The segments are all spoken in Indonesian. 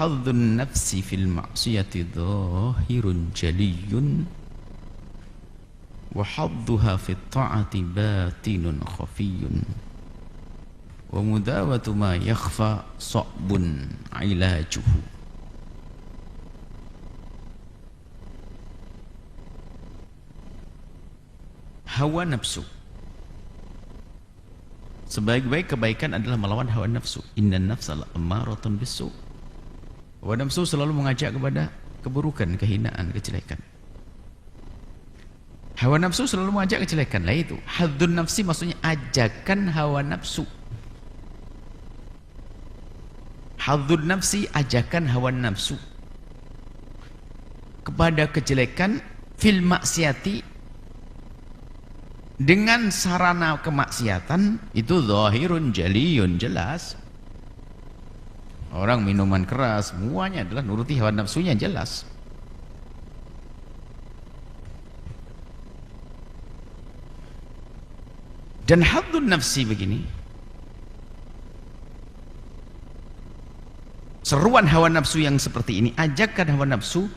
Hadzun nafsi fil ma'siyati dhahirun jaliyun wa hadduha fit ta'ati batinun khafiyun wa mudawatu ma yakhfa sa'bun ilajuhu. Hawa nafsu, sebaik-baik kebaikan adalah melawan hawa nafsu. Innan nafsa la'ammaratun bisu. Hawa nafsu selalu mengajak kepada keburukan, kehinaan, kejelekan. Hawa nafsu selalu mengajak kejelekan. Lah itu hadzun nafsi, maksudnya ajakan hawa nafsu. Hadzun nafsi, ajakan hawa nafsu kepada kejelekan, fil maksiati, dengan sarana kemaksiatan itu zahirun jaliyun, jelas. Orang minuman keras semuanya adalah nuruti hawa nafsunya, jelas. Dan hadzun nafsi begini, seruan hawa nafsu yang seperti ini, ajakan hawa nafsu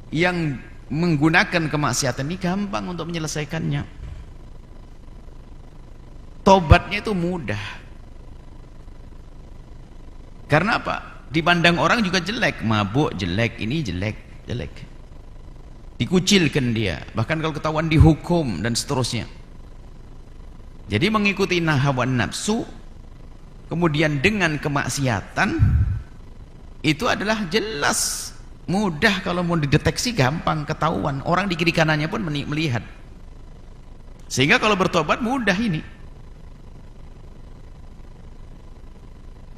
yang menggunakan kemaksiatan ini gampang untuk menyelesaikannya. Tobatnya itu mudah. Karena apa? Dipandang orang juga jelek, mabuk jelek, ini jelek. Dikucilkan dia, bahkan kalau ketahuan dihukum dan seterusnya. Jadi mengikuti hawa nafsu kemudian dengan kemaksiatan itu adalah jelas mudah. Kalau mau dideteksi gampang ketahuan, orang di kiri kanannya pun melihat. Sehingga kalau bertobat mudah ini.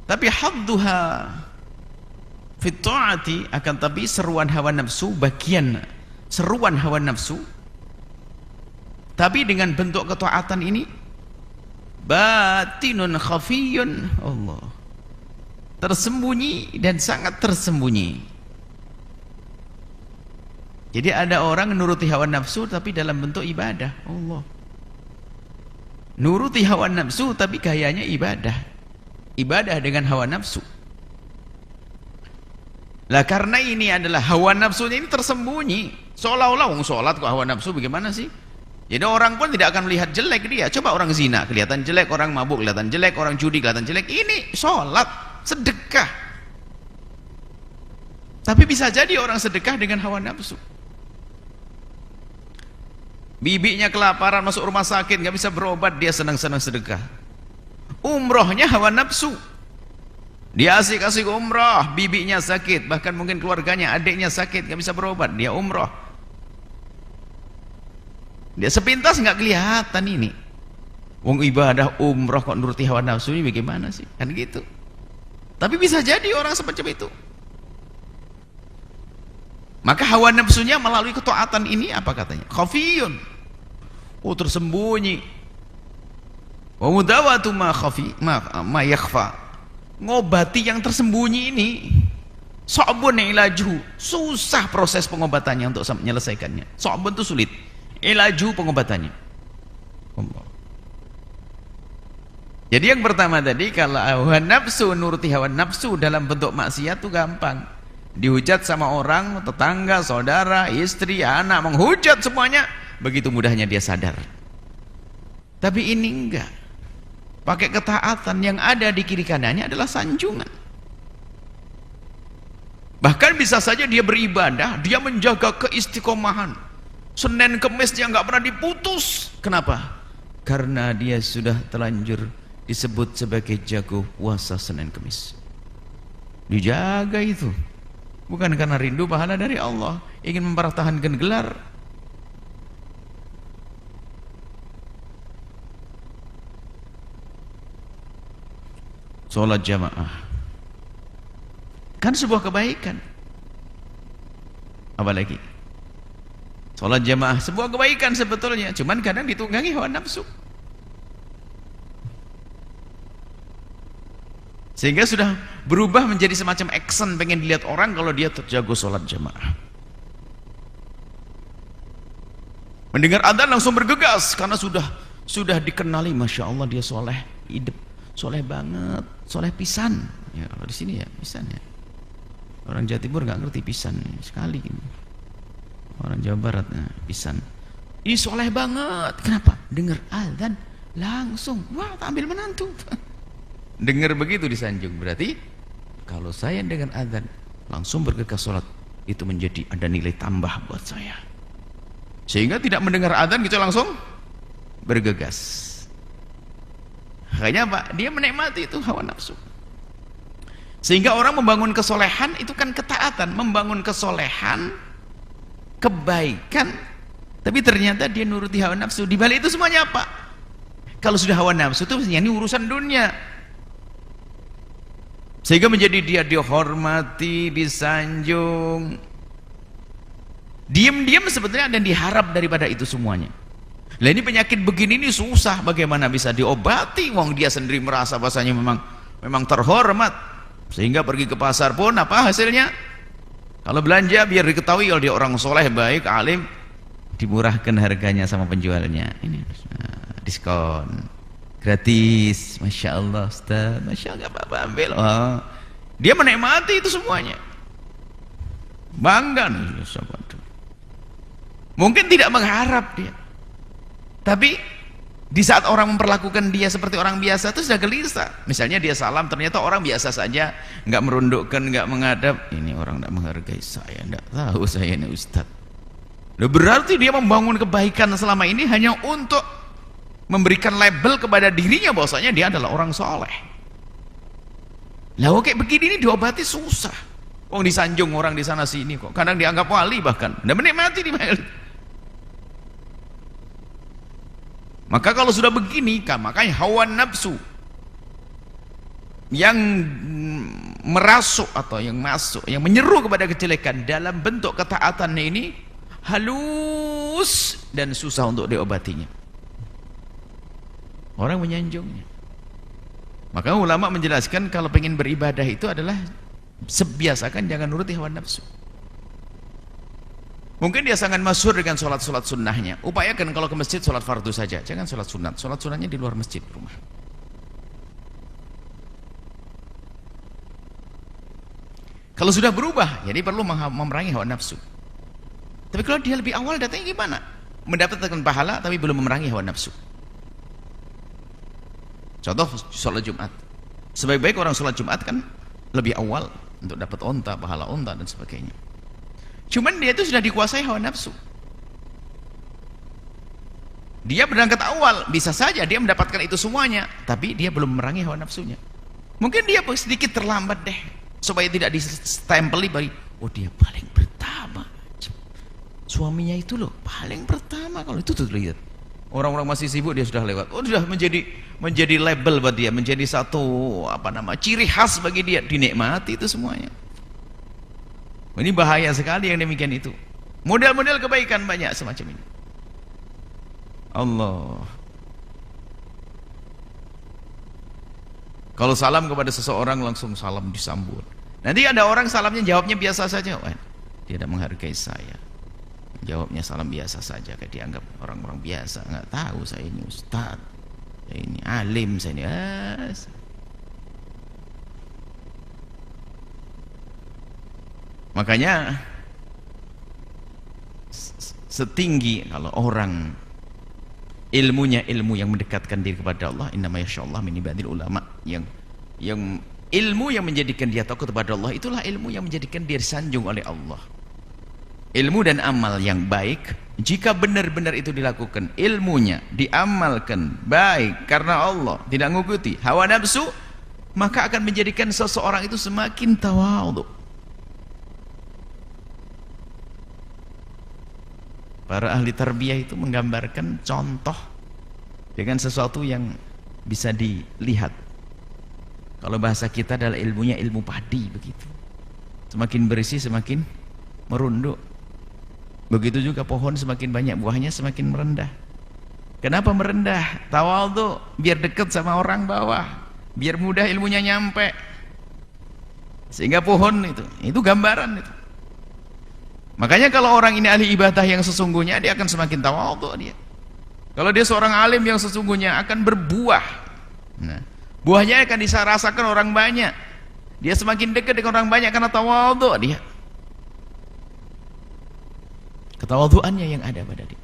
Tapi hadduha fit ta'ati, akan tapi seruan hawa nafsu, bagian seruan hawa nafsu tapi dengan bentuk ketaatan ini batinun khafiyun, Allah, tersembunyi dan sangat tersembunyi. Jadi ada orang nuruti hawa nafsu tapi dalam bentuk ibadah, Allah, nuruti hawa nafsu tapi gayanya ibadah dengan hawa nafsu. Lah karena ini adalah hawa nafsunya ini tersembunyi, seolah-olah sholat kok hawa nafsu, bagaimana sih? Jadi orang pun tidak akan melihat jelek dia. Coba orang zina kelihatan jelek, orang mabuk kelihatan jelek, orang judi kelihatan jelek. Ini sholat, sedekah. Tapi bisa jadi orang sedekah dengan hawa nafsu. Bibinya kelaparan masuk rumah sakit, nggak bisa berobat, dia senang-senang sedekah. Umrohnya hawa nafsu, dia asik-asik umroh, bibinya sakit, bahkan mungkin keluarganya, adiknya sakit, gak bisa berobat, dia umroh. Dia sepintas nggak kelihatan ini. Wong ibadah umroh kok nuruti hawa nafsu, ini bagaimana sih? Kan gitu. Tapi bisa jadi orang semacam itu. Maka hawa nafsunya melalui ketaatan ini apa katanya? Khafiyun, oh tersembunyi. Wa mudawatu ma yakhfa, ngobati yang tersembunyi ini sa'bun ilaju, susah proses pengobatannya untuk menyelesaikannya. Sa'bun itu sulit, ilaju pengobatannya. Allah. Jadi yang pertama tadi, kalau hawa nafsu, nuruti hawa nafsu dalam bentuk maksiat itu gampang. Dihujat sama orang, tetangga, saudara, istri, anak, menghujat semuanya, begitu mudahnya dia sadar. Tapi ini enggak. Pakai ketaatan, yang ada di kiri kanannya adalah sanjungan. Bahkan bisa saja dia beribadah, dia menjaga keistiqomahan, Senin Kemis dia nggak pernah diputus. Kenapa? Karena dia sudah terlanjur disebut sebagai jago puasa Senin Kemis. Dijaga itu bukan karena rindu pahala dari Allah, ingin mempertahankan gelar. Sholat jamaah kan sebuah kebaikan, apalagi sholat jamaah sebuah kebaikan sebetulnya, cuman kadang ditunggangi hawa nafsu, sehingga sudah berubah menjadi semacam action, pengen dilihat orang kalau dia terjago sholat jamaah. Mendengar adzan langsung bergegas karena sudah dikenali, masya Allah dia soleh, hidup soleh banget, soleh pisan. Ya kalau di sini ya pisan ya. Orang Jawa Timur nggak ngerti pisan sekali gini. Orang Jawa Barat pisan. Ih soleh banget. Kenapa? Dengar azan langsung wah tak ambil menantu. Dengar begitu di Sanjung, berarti kalau saya dengan azan langsung bergegas sholat, itu menjadi ada nilai tambah buat saya. Sehingga tidak mendengar azan gitu langsung bergegas. Makanya apa? Dia menikmati itu hawa nafsu. Sehingga orang membangun kesolehan itu kan ketaatan, membangun kesolehan, kebaikan, tapi ternyata dia nuruti hawa nafsu. Di balik itu semuanya apa? Kalau sudah hawa nafsu itu ini urusan dunia. Sehingga menjadi dia dihormati, disanjung. Diam-diam sebetulnya ada yang diharap daripada itu semuanya. Lah ini penyakit begini ini susah, bagaimana bisa diobati? Wong dia sendiri merasa bahasanya memang terhormat. Sehingga pergi ke pasar pun apa hasilnya? Kalau belanja biar diketahui kalau dia orang soleh, baik, alim, dimurahkan harganya sama penjualnya. Ini diskon. Gratis, Masya Allah Ustaz, Masya Allah, gak apa-apa ambil. Oh. Dia menikmati itu semuanya, bangga nih. Mungkin tidak mengharap dia, tapi di saat orang memperlakukan dia seperti orang biasa itu sudah gelisah. Misalnya dia salam, ternyata orang biasa saja, nggak merundukkan, nggak menghadap. Ini orang nggak menghargai saya, nggak tahu saya ini Ustaz. Berarti dia membangun kebaikan selama ini hanya untuk memberikan label kepada dirinya bahwasanya dia adalah orang soleh. Lah kayak begini ini diobati susah. Wong disanjung orang di sana sini kok. Kadang dianggap wali bahkan. Udah menikmati di mana. Maka kalau sudah begini, makanya hawa nafsu yang merasuk atau yang masuk, yang menyeru kepada kejelekan dalam bentuk ketaatannya ini halus dan susah untuk diobatinya. Orang menyanjungnya. Maka ulama menjelaskan kalau pengen beribadah itu adalah sebiasakan jangan nuruti hawa nafsu. Mungkin dia sangat masyhur dengan sholat-sholat sunnahnya. Upayakan kalau ke masjid sholat fardu saja, jangan sholat sunat. Sholat sunatnya di luar masjid rumah. Kalau sudah berubah, jadi perlu memerangi hawa nafsu. Tapi kalau dia lebih awal datangnya gimana? Mendapatkan pahala tapi belum memerangi hawa nafsu. Contoh sholat Jumat. Sebaik-baik orang sholat Jumat kan lebih awal untuk dapat onta, pahala onta dan sebagainya. Cuman dia itu sudah dikuasai hawa nafsu. Dia berangkat awal, bisa saja dia mendapatkan itu semuanya, tapi dia belum memerangi hawa nafsunya. Mungkin dia sedikit terlambat deh, supaya tidak distempeli bagi, oh dia paling pertama. Suaminya itu loh paling pertama. Kalau itu tuh lihat. Orang-orang masih sibuk dia sudah lewat. Oh sudah menjadi label buat dia, menjadi satu ciri khas bagi dia, dinikmati itu semuanya. Ini bahaya sekali yang demikian itu. Model-model kebaikan banyak semacam ini. Allah. Kalau salam kepada seseorang langsung salam disambut. Nanti ada orang salamnya jawabnya biasa saja. Wah, dia tidak menghargai saya. Jawabnya salam biasa saja, kayak dianggap orang-orang biasa, nggak tahu saya ini ustaz, saya ini alim, saya ini Makanya setinggi kalau orang ilmunya ilmu yang mendekatkan diri kepada Allah, innama yasyaallah min ibadil ulama, yang ilmu yang menjadikan dia takut kepada Allah, itulah ilmu yang menjadikan dia disanjung oleh Allah. Ilmu dan amal yang baik, jika benar-benar itu dilakukan, ilmunya diamalkan baik karena Allah, tidak mengikuti hawa nafsu, maka akan menjadikan seseorang itu semakin tawadhu. Para ahli tarbiyah itu menggambarkan contoh dengan sesuatu yang bisa dilihat. Kalau bahasa kita adalah ilmunya ilmu padi begitu. Semakin berisi semakin merunduk. Begitu juga pohon semakin banyak buahnya semakin merendah. Kenapa merendah? Tawadhu, biar dekat sama orang bawah, biar mudah ilmunya nyampe. Sehingga pohon itu gambaran itu. Makanya kalau orang ini ahli ibadah yang sesungguhnya, dia akan semakin tawadhu dia. Kalau dia seorang alim yang sesungguhnya akan berbuah. Nah, buahnya akan bisa rasakan orang banyak. Dia semakin dekat dengan orang banyak karena tawadhu dia. Ketawadhuannya yang ada pada dia.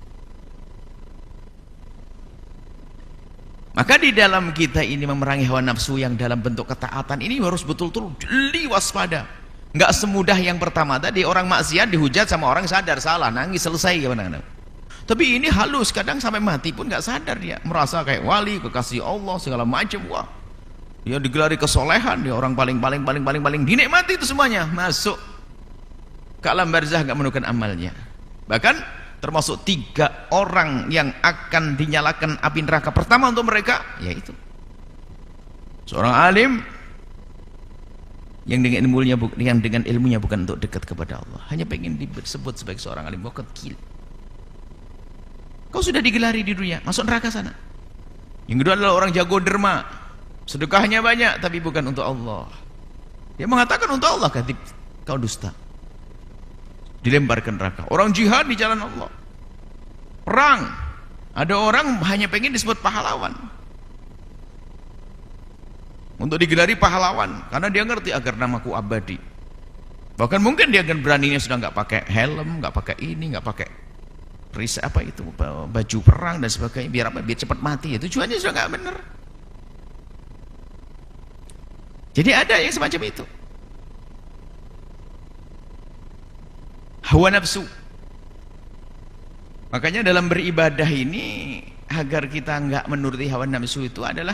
Maka di dalam kita ini memerangi hawa nafsu yang dalam bentuk ketaatan ini harus betul-betul jeli waspada. Nggak semudah yang pertama tadi, orang maksiat dihujat sama orang sadar salah, nangis selesai gimana. Tapi ini halus, kadang sampai mati pun nggak sadar dia, merasa kayak wali, kekasih Allah segala macam. Wah, dia digelari kesolehan, dia orang paling dinikmati itu semuanya, masuk ke alam barzah nggak menemukan amalnya. Bahkan termasuk 3 orang yang akan dinyalakan api neraka pertama untuk mereka, yaitu seorang alim yang dengan ilmunya bukan untuk dekat kepada Allah, hanya pengen disebut sebagai seorang alim. Kau sudah digelari di dunia, masuk neraka sana. Yang kedua adalah orang jago derma, sedekahnya banyak tapi bukan untuk Allah. Dia mengatakan untuk Allah, kau dusta, dilemparkan neraka. Orang jihad di jalan Allah, perang, ada orang hanya pengen disebut pahlawan, untuk digelari pahlawan karena dia ngerti agar namaku abadi. Bahkan mungkin dia akan beraninya sudah nggak pakai helm, nggak pakai ini, nggak pakai baju perang dan sebagainya, biar apa? Biar cepat mati. Ya tujuannya sudah nggak benar. Jadi ada yang semacam itu, hawa nafsu. Makanya dalam beribadah ini, agar kita nggak menuruti hawa nafsu itu adalah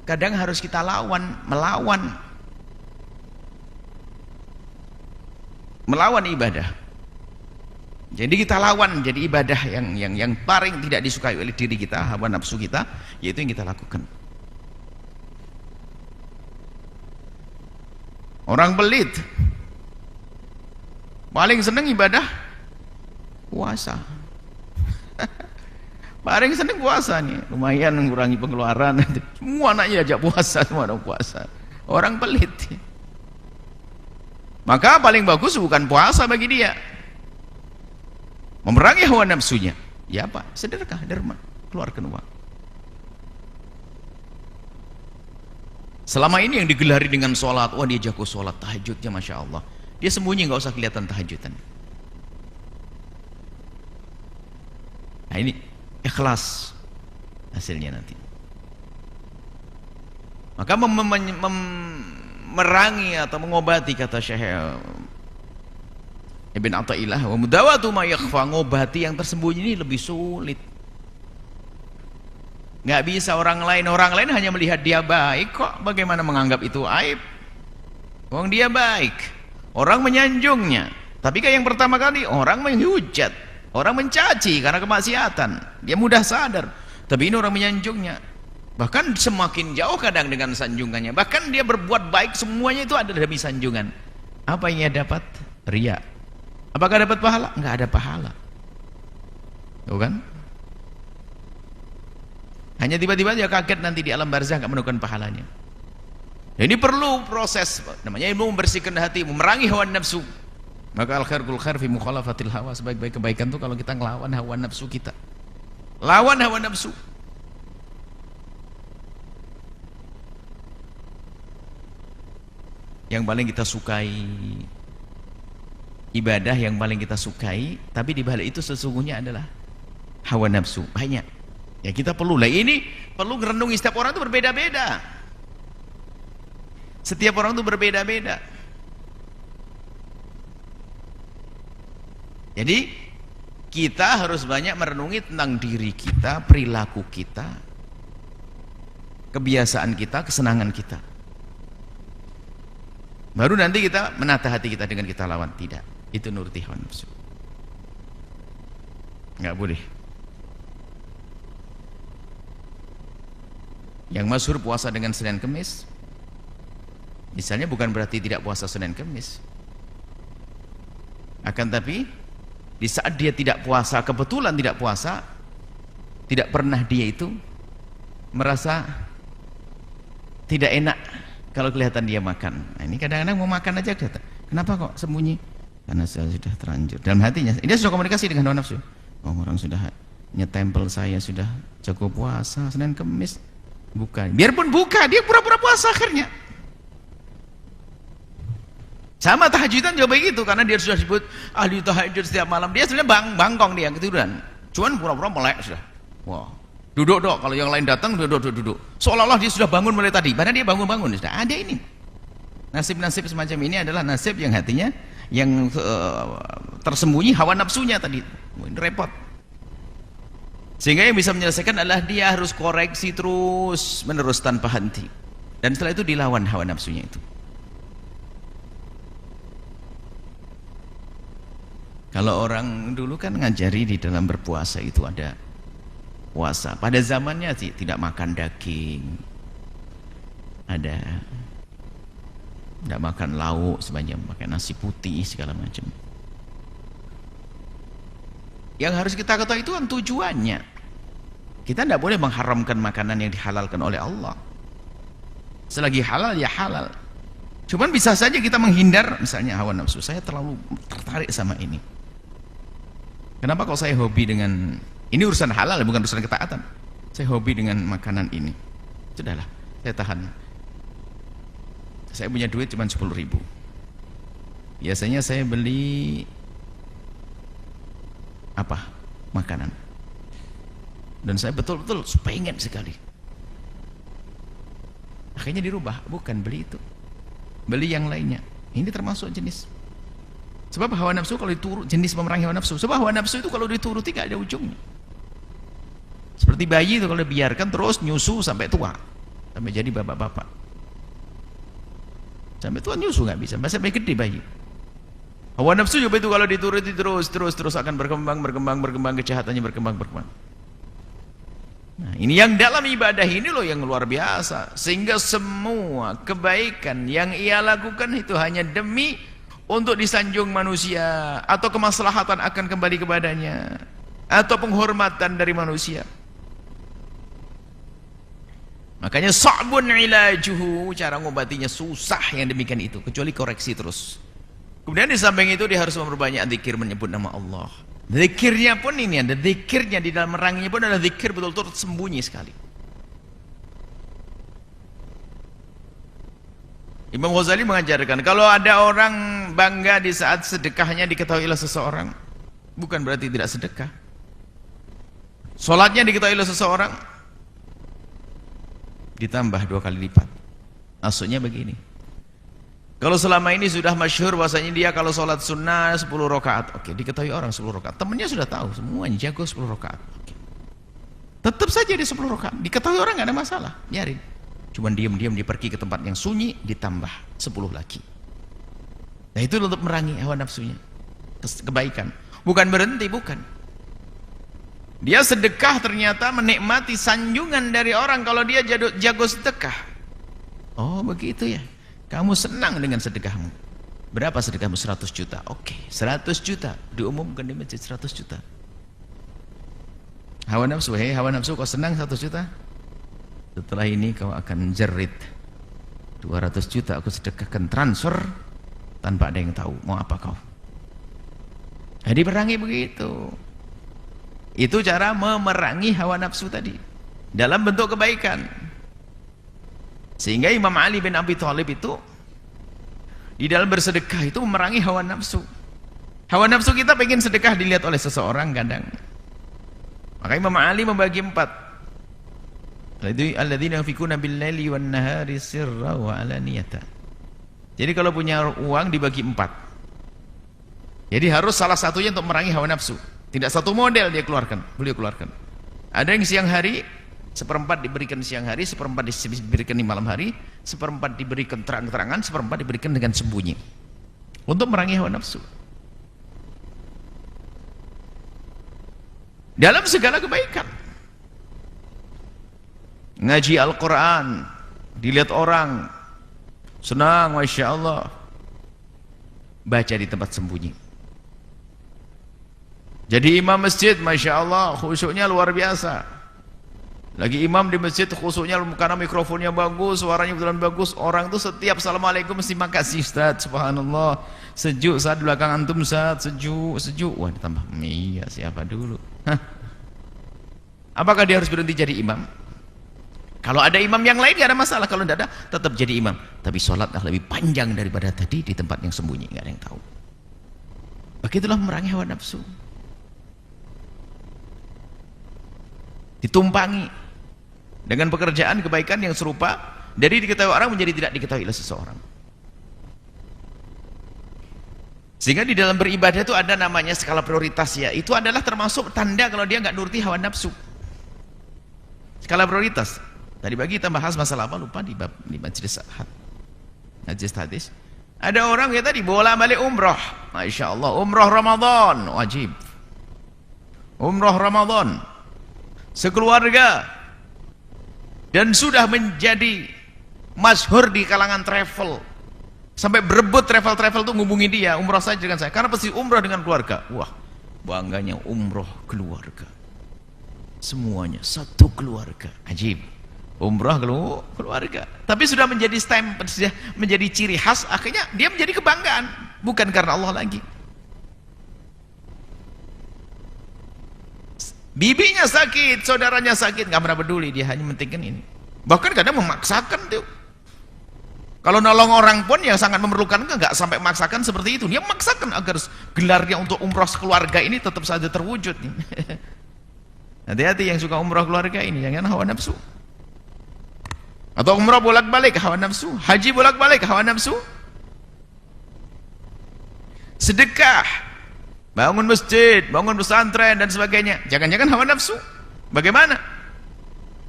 kadang harus kita melawan ibadah. Jadi kita lawan, jadi ibadah yang paling tidak disukai oleh diri kita, hawa nafsu kita, yaitu yang kita lakukan. Orang pelit paling seneng ibadah puasa. Paling seneng puasa nih, lumayan mengurangi pengeluaran. Semua anaknya ajak puasa, semua orang puasa. Orang pelit. Maka paling bagus bukan puasa bagi dia, memerangi hawa nafsunya. Ya apa? Sedekah, derma, keluarkan uang. Selama ini yang digelari dengan sholat, wah dia jago sholat, tahajudnya masya Allah. Dia sembunyi, nggak usah kelihatan tahajudan. Nah ini ikhlas hasilnya nanti. Maka memerangi atau mengobati, kata Syekh Ibn Athaillah, wa mudawatu ma yakhfa, ngobati yang tersembunyi ini lebih sulit. Nggak bisa orang lain hanya melihat dia baik kok, bagaimana menganggap itu aib? Wong dia baik, orang menyanjungnya. Tapi kayak yang pertama kali, orang menghujat, orang mencaci karena kemaksiatan, dia mudah sadar. Tapi ini orang menyanjungnya, bahkan semakin jauh kadang dengan sanjungannya. Bahkan dia berbuat baik, semuanya itu ada demi sanjungan. Apa yang dia dapat? Riya. Apakah dapat pahala? Nggak ada pahala. Tuh kan? Hanya tiba-tiba dia kaget nanti di alam barzah nggak menemukan pahalanya. Ini perlu proses, namanya ilmu membersihkan hati, memerangi hawa nafsu. Maka al-khairul khair fi mukhalafatil hawa, sebaik-baik kebaikan itu kalau kita ngelawan hawa nafsu kita. Lawan hawa nafsu. Yang paling kita sukai, ibadah yang paling kita sukai, tapi di balik itu sesungguhnya adalah hawa nafsu. Banyak. Ya kita perlu lah, ini perlu merenungi. Setiap orang itu berbeda-beda. Setiap orang itu berbeda-beda. Jadi kita harus banyak merenungi tentang diri kita, perilaku kita, kebiasaan kita, kesenangan kita. Baru nanti kita menata hati kita dengan kita lawan. Tidak, itu nuruti hawa nafsu. Nggak boleh. Yang masyhur puasa dengan Senin Kemis, misalnya bukan berarti tidak puasa Senin Kemis. Akan tapi di saat dia tidak puasa, kebetulan tidak puasa, tidak pernah dia itu merasa tidak enak kalau kelihatan dia makan. Nah, ini kadang-kadang mau makan aja, kenapa kok sembunyi? Karena saya sudah terlanjur. Dalam hatinya, dia sudah komunikasi dengan hawa nafsu. Oh, orang sudah nyetempel saya sudah jago puasa Senin Kemis. Bukan, biarpun buka, dia pura-pura puasa akhirnya. Sama tahajudan juga begitu, karena dia sudah disebut ahli tahajud setiap malam. Dia sebenarnya bangkong dia ketiduran. Cuman pura-pura melek sudah. Wah. Duduk dok, kalau yang lain datang duduk. Seolah-olah dia sudah bangun mulai tadi. Padahal dia bangun sudah. Ada ini. Nasib-nasib semacam ini adalah nasib yang hatinya yang tersembunyi hawa nafsunya tadi. Ini repot. Sehingga yang bisa menyelesaikan adalah dia harus koreksi terus menerus tanpa henti. Dan setelah itu dilawan hawa nafsunya itu. Kalau orang dulu kan ngajari di dalam berpuasa itu ada puasa. Pada zamannya sih tidak makan daging, ada tidak makan lauk sebanyak, makan nasi putih segala macam. Yang harus kita ketahui itu kan tujuannya. Kita tidak boleh mengharamkan makanan yang dihalalkan oleh Allah. Selagi halal ya halal. Cuman bisa saja kita menghindar, misalnya hawa nafsu. Saya terlalu tertarik sama ini. Kenapa kalau saya hobi dengan ini, urusan halal bukan urusan ketaatan. Saya hobi dengan makanan ini. Sudahlah, saya tahan. Saya punya duit cuma 10.000. Biasanya saya beli apa? Makanan. Dan saya betul-betul pengen sekali. Akhirnya dirubah, bukan beli itu. Beli yang lainnya. Ini termasuk jenis. Sebab hawa nafsu kalau diturut, jenis memerangi hawa nafsu. Sebab hawa nafsu itu kalau dituruti gak ada ujungnya. Seperti bayi itu kalau dibiarkan terus nyusu sampai tua, sampai jadi bapak-bapak. Sampai tua nyusu gak bisa, sampai gede bayi. Hawa nafsu juga itu kalau dituruti terus akan berkembang kejahatannya berkembang. Nah, ini yang dalam ibadah ini loh yang luar biasa. Sehingga semua kebaikan yang ia lakukan itu hanya demi untuk disanjung manusia, atau kemaslahatan akan kembali kepadanya, atau penghormatan dari manusia. Makanya sa'bun ilajuhu, cara ngobatinya susah yang demikian itu, kecuali koreksi terus. Kemudian di samping itu dia harus memperbanyak zikir, menyebut nama Allah. Zikirnya pun ini ada zikirnya di dalam meranginya pun adalah zikir betul-betul sembunyi sekali. Imam Ghazali mengajarkan, kalau ada orang bangga di saat sedekahnya diketahui oleh seseorang, bukan berarti tidak sedekah. Sholatnya diketahui oleh seseorang, ditambah 2 kali lipat. Maksudnya begini, kalau selama ini sudah masyhur bahwasanya dia kalau sholat sunnah 10 rakaat, oke, diketahui orang 10 rakaat, temennya sudah tahu semuanya jago 10 rakaat, oke. Tetap saja di 10 rakaat, diketahui orang nggak ada masalah, biarin. Cuman diam-diam dia pergi ke tempat yang sunyi, ditambah 10 lagi. Nah itu untuk merangi hawa nafsunya, kebaikan. Bukan berhenti, bukan. Dia sedekah ternyata menikmati sanjungan dari orang kalau dia jago sedekah. Oh begitu ya, kamu senang dengan sedekahmu. Berapa sedekahmu? 100 juta. Oke, 100 juta diumumkan di masjid, 100 juta. Hawa nafsu, hei hawa nafsu, kau senang 100 juta? Setelah ini kau akan jerit 200 juta aku sedekahkan, transfer tanpa ada yang tahu. Mau apa kau? Jadi perangi begitu. Itu cara memerangi hawa nafsu tadi dalam bentuk kebaikan. Sehingga Imam Ali bin Abi Thalib itu di dalam bersedekah itu memerangi hawa nafsu. Hawa nafsu kita pengen sedekah dilihat oleh seseorang kadang. Maka Imam Ali membagi 4. Alladzina yunfikuna bil-laili wan-nahari sirra wa alaniyata. Jadi kalau punya uang dibagi 4. Jadi harus salah satunya untuk memerangi hawa nafsu. Tidak satu model dia keluarkan, beliau keluarkan. Ada yang siang hari, 1/4 diberikan siang hari, 1/4 diberikan di malam hari, 1/4 diberikan terang-terangan, 1/4 diberikan dengan sembunyi. Untuk memerangi hawa nafsu. Dalam segala kebaikan. Ngaji Al-Quran, dilihat orang, senang, Masya Allah. Baca di tempat sembunyi. Jadi imam masjid, Masya Allah, khusyuknya luar biasa. Lagi imam di masjid, khusyuknya karena mikrofonnya bagus, suaranya betulan bagus. Orang tuh setiap Assalamualaikum mesti makasih Ustaz, subhanallah. Sejuk saat belakang antum Ustaz, sejuk. Wah ditambah, iya siapa dulu. Hah? Apakah dia harus berhenti jadi imam? Kalau ada imam yang lain nggak ada masalah, kalau tidak ada tetap jadi imam, tapi sholatlah lebih panjang daripada tadi di tempat yang sembunyi, nggak ada yang tahu. Begitulah memerangi hawa nafsu, ditumpangi dengan pekerjaan kebaikan yang serupa, dari diketahui orang menjadi tidak diketahui oleh seseorang. Sehingga di dalam beribadah itu ada namanya skala prioritas, ya, itu adalah termasuk tanda kalau dia nggak nuruti hawa nafsu. Skala prioritas. Tadi bagi kita bahas masalah apa, lupa, di majelis hadis. Ada orang ya tadi bola balik umroh, Masya Allah, umroh Ramadan wajib, umroh Ramadan sekeluarga, dan sudah menjadi masyhur di kalangan travel, sampai berebut travel tuh ngubungi dia, umroh saja dengan saya, karena pasti umroh dengan keluarga. Wah, bangganya umroh keluarga, semuanya satu keluarga, ajib. Umrah keluarga, tapi sudah menjadi stempel, sudah menjadi ciri khas, akhirnya dia menjadi kebanggaan, bukan karena Allah lagi. Bibinya sakit, saudaranya sakit, nggak pernah peduli, dia hanya mentingkan ini. Bahkan kadang memaksakan tuh. Kalau nolong orang pun yang sangat memerlukan, nggak sampai memaksakan seperti itu, dia memaksakan agar gelarnya untuk umrah keluarga ini tetap saja terwujud. Hati-hati yang suka umrah keluarga ini, jangan hawa nafsu. Atau umrah bolak-balik hawa nafsu, haji bolak-balik hawa nafsu. Sedekah, bangun masjid, bangun pesantren dan sebagainya, jangan-jangan hawa nafsu. Bagaimana?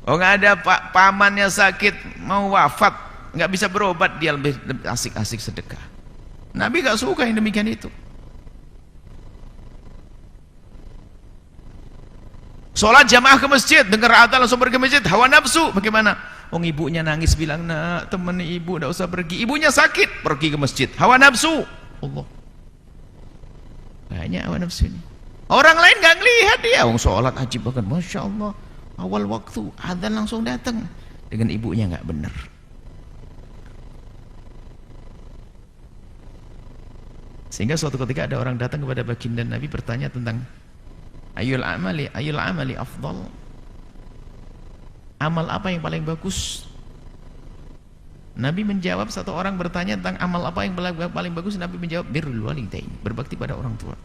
Oh, nggak ada pamannya sakit mau wafat, nggak bisa berobat, dia lebih asik-asik sedekah. Nabi nggak suka yang demikian itu. Sholat jamaah ke masjid, dengar azan langsung pergi ke masjid, hawa nafsu. Bagaimana? Oh, ibunya nangis bilang, nak, temen ibu tidak usah pergi. Ibunya sakit, pergi ke masjid, hawa nafsu. Allah, banyak hawa nafsu ini. Orang lain nggak ngelihat dia, sholat ajib banget, Masya Allah, awal waktu azan langsung datang, dengan ibunya nggak benar. Sehingga suatu ketika ada orang datang kepada baginda Nabi bertanya tentang ayul amali afdal, amal apa yang paling bagus? Nabi menjawab, satu orang bertanya tentang amal apa yang paling bagus, Nabi menjawab birrul walidain, berbakti pada orang tua.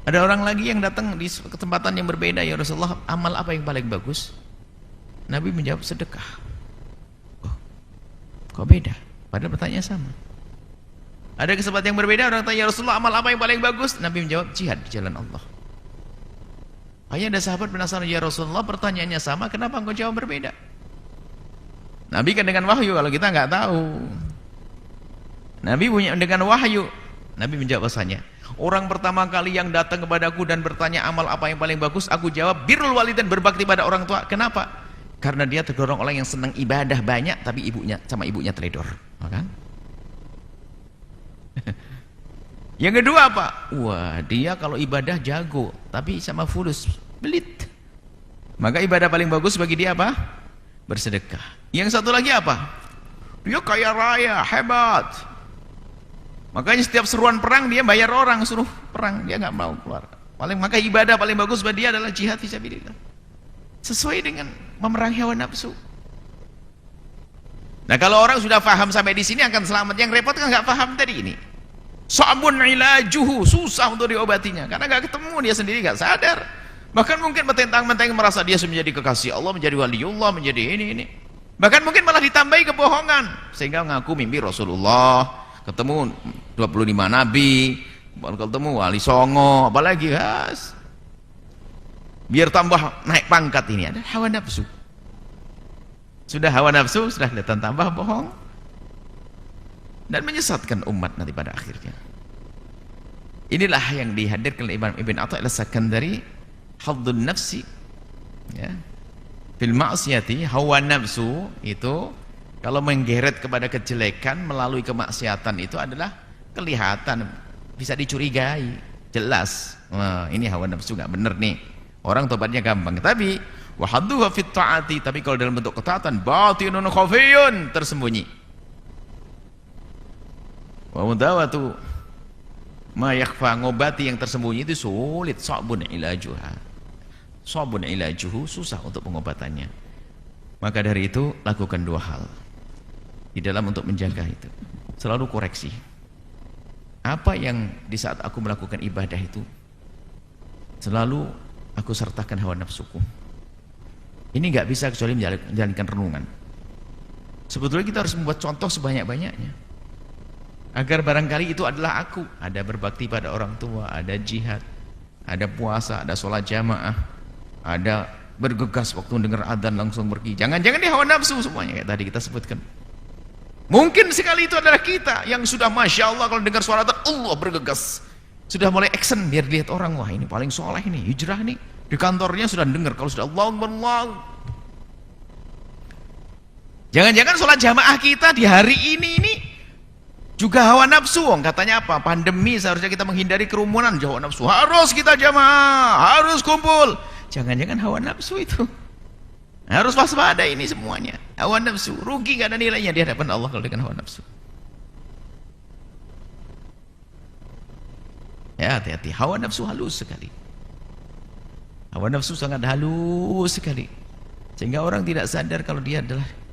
Ada orang lagi yang datang di kesempatan yang berbeda, ya Rasulullah, amal apa yang paling bagus? Nabi menjawab sedekah. Oh, kok beda? Padahal pertanyaan sama. Ada kesempatan yang berbeda, orang tanya, ya Rasulullah, amal apa yang paling bagus? Nabi menjawab jihad di jalan Allah. Hanya ada sahabat penasaran, ya Rasulullah, pertanyaannya sama, kenapa engkau jawab berbeda? Nabi kan dengan wahyu, kalau kita nggak tahu. Nabi punya dengan wahyu. Nabi menjawab bahasanya, orang pertama kali yang datang kepadaku dan bertanya amal apa yang paling bagus, aku jawab birrul walidain, berbakti pada orang tua. Kenapa? Karena dia tergolong orang yang senang ibadah banyak, tapi ibunya teledor, kan? Yang kedua apa? Wah, dia kalau ibadah jago, tapi sama fulus, belit. Maka ibadah paling bagus bagi dia apa? Bersedekah. Yang satu lagi apa? Dia kaya raya, hebat. Makanya setiap seruan perang dia bayar orang suruh perang, dia nggak mau keluar. Maka ibadah paling bagus bagi dia adalah jihad fisabilillah. Sesuai dengan memerangi hawa nafsu. Nah, kalau orang sudah paham sampai di sini akan selamat. Yang repot kan nggak paham tadi ini. Sabun ilajuhu, susah untuk diobatinya karena nggak ketemu, dia sendiri nggak sadar. Bahkan mungkin mentang-mentang merasa dia sudah menjadi kekasih Allah, menjadi waliullah, menjadi ini. Bahkan mungkin malah ditambahi kebohongan sehingga mengaku mimpi Rasulullah, ketemu 25 nabi, ketemu wali songo, apalagi guys. Biar tambah naik pangkat, ini ada hawa nafsu. Sudah hawa nafsu, sudah kelihatan tambah bohong dan menyesatkan umat nanti pada akhirnya. Inilah yang dihadirkan oleh Imam Ibn Atha al-Sakandari, haddun nafsi, ya, fil ma'siyati. Hawa nafsu itu kalau menggeret kepada kejelekan melalui kemaksiatan itu adalah kelihatan, bisa dicurigai, jelas. Wah, ini hawa nafsu nggak bener nih, orang tobatnya gampang. Tapi wa hadduha fit ta'ati, tapi kalau dalam bentuk ketaatan, batinun khafiyun, tersembunyi. Wa mudawatu ma yakhfa, ngobati yang tersembunyi itu sulit. Sabun ilajuha, sabun ilajuhu, susah untuk pengobatannya. Maka dari itu lakukan dua hal di dalam untuk menjaga itu. Selalu koreksi. Apa yang di saat aku melakukan ibadah itu selalu aku sertakan hawa nafsuku. Ini nggak bisa kecuali menjalankan renungan. Sebetulnya kita harus membuat contoh sebanyak-banyaknya. Agar barangkali itu adalah aku. Ada berbakti pada orang tua, ada jihad, ada puasa, ada sholat jamaah, ada bergegas waktu mendengar adzan langsung pergi. Jangan-jangan di hawa nafsu semuanya kayak tadi kita sebutkan. Mungkin sekali itu adalah kita yang sudah Masya Allah kalau dengar suara adzan Allah bergegas. Sudah mulai action biar dilihat orang, wah ini paling soleh ini, hijrah nih. Di kantornya sudah dengar kalau sudah Allah. Jangan-jangan sholat jamaah kita di hari ini juga hawa nafsu. Katanya apa? Pandemi seharusnya kita menghindari kerumunan. Hawa nafsu. Harus kita jamaah, harus kumpul. Jangan-jangan hawa nafsu itu. Harus waspada ini semuanya. Hawa nafsu. Rugi gak ada nilainya di hadapan Allah kalau dengan hawa nafsu. Ya hati-hati. Hawa nafsu halus sekali. Hawa nafsu sangat halus sekali. Sehingga orang tidak sadar kalau dia adalah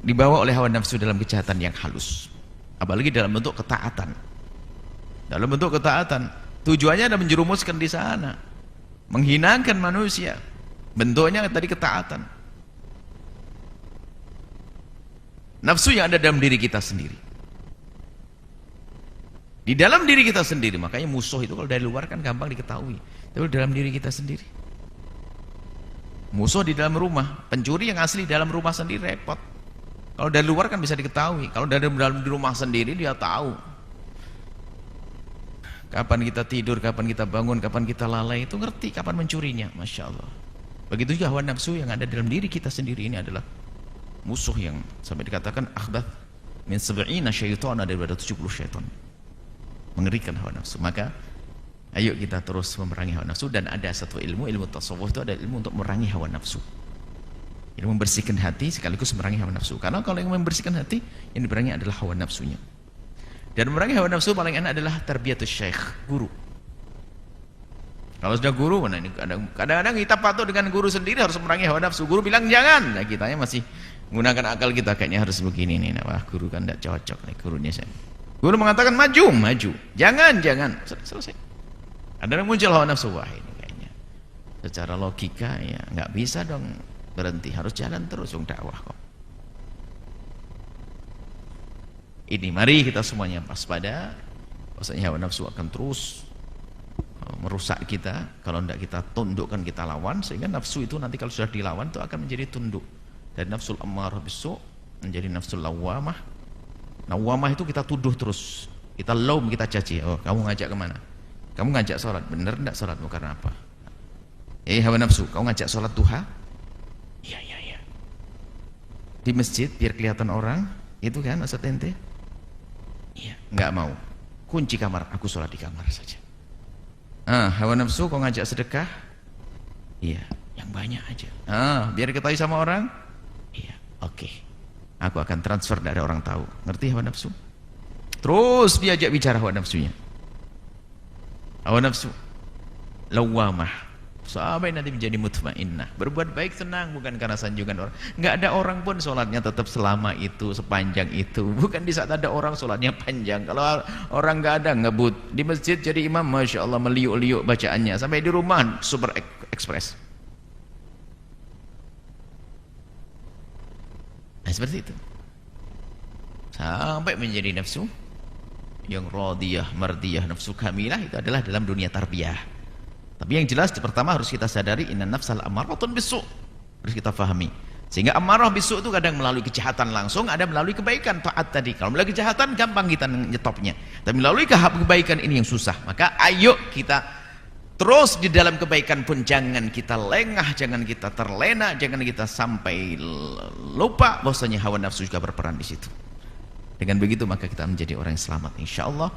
dibawa oleh hawa nafsu dalam kejahatan yang halus, apalagi dalam bentuk ketaatan. Dalam bentuk ketaatan tujuannya adalah menjerumuskan di sana, menghinakan manusia. Bentuknya tadi ketaatan. Nafsu yang ada dalam diri kita sendiri. Di dalam diri kita sendiri, makanya musuh itu kalau dari luar kan gampang diketahui, tapi dalam diri kita sendiri. Musuh di dalam rumah, pencuri yang asli dalam rumah sendiri repot. Kalau dari luar kan bisa diketahui. Kalau dari dalam di rumah sendiri dia tahu. Kapan kita tidur, kapan kita bangun, kapan kita lalai, itu ngerti kapan mencurinya. Masya Allah. Begitu juga hawa nafsu yang ada dalam diri kita sendiri ini adalah musuh yang sampai dikatakan akhbath min sab'ina syaitan, daripada 70 syaitan. Mengerikan hawa nafsu. Maka ayo kita terus memerangi hawa nafsu. Dan ada satu ilmu tasawuf itu ada ilmu untuk memerangi hawa nafsu. Yang membersihkan hati sekaligus memerangi hawa nafsu. Karena kalau yang membersihkan hati, yang diperangi adalah hawa nafsunya. Dan memerangi hawa nafsu paling enak adalah tarbiyatus syekh, guru. Kalau sudah guru, kadang-kadang kita patuh dengan guru sendiri harus memerangi hawa nafsu. Guru bilang jangan, nah kitanya masih menggunakan akal kita, kayaknya harus begini nih. Nah, wah guru kan tidak cocok nih gurunya saya. Guru mengatakan maju, jangan. Selesai. Ada yang muncul hawa nafsu, wah ini kayaknya secara logika ya nggak bisa dong berhenti, harus jalan terus dakwah kok. Ini mari kita semuanya waspada, bahwasanya hawa nafsu akan terus merusak kita kalau tidak kita tundukkan, kita lawan, sehingga nafsu itu nanti kalau sudah dilawan itu akan menjadi tunduk. Dari nafsul ammarah bisu menjadi nafsul lawamah. Lawamah itu kita tuduh terus, kita laum, kita caci. Oh kamu ngajak kemana? Kamu ngajak sholat, bener tidak sholatmu karena apa? Hawa nafsu, kamu ngajak sholat duha? Iya. Di masjid biar kelihatan orang, itu kan Ustaz ente? Iya, nggak mau. Kunci kamar, aku sholat di kamar saja. Hawa nafsu kau ngajak sedekah? Iya, yang banyak aja. Biar ketahui sama orang? Iya, oke. Aku akan transfer dari orang tahu. Ngerti hawa nafsu? Terus diajak bicara hawa nafsunya. Hawa nafsu lawamah. Sampai nanti menjadi mutmainnah. Berbuat baik senang, bukan karena sanjungan orang. Nggak ada orang pun sholatnya tetap selama itu, sepanjang itu. Bukan di saat ada orang sholatnya panjang. Kalau orang nggak ada, ngebut. Di masjid jadi imam, Masya Allah meliuk-liuk bacaannya. Sampai di rumah super ekspres. Nah seperti itu. Sampai menjadi nafsu yang radiyah, mardiyah, nafsu kamilah, itu adalah dalam dunia tarbiyah. Tapi yang jelas pertama harus kita sadari inna nafsal ammaratun bisu. Harus kita fahami. Sehingga amarah bisu itu kadang melalui kejahatan langsung, ada melalui kebaikan, taat tadi. Kalau melalui kejahatan gampang kita nyetopnya. Tapi melalui kebaikan ini yang susah. Maka ayo kita terus di dalam kebaikan pun jangan kita lengah, jangan kita terlena, jangan kita sampai lupa bahwasanya hawa nafsu juga berperan di situ. Dengan begitu maka kita menjadi orang yang selamat insyaallah.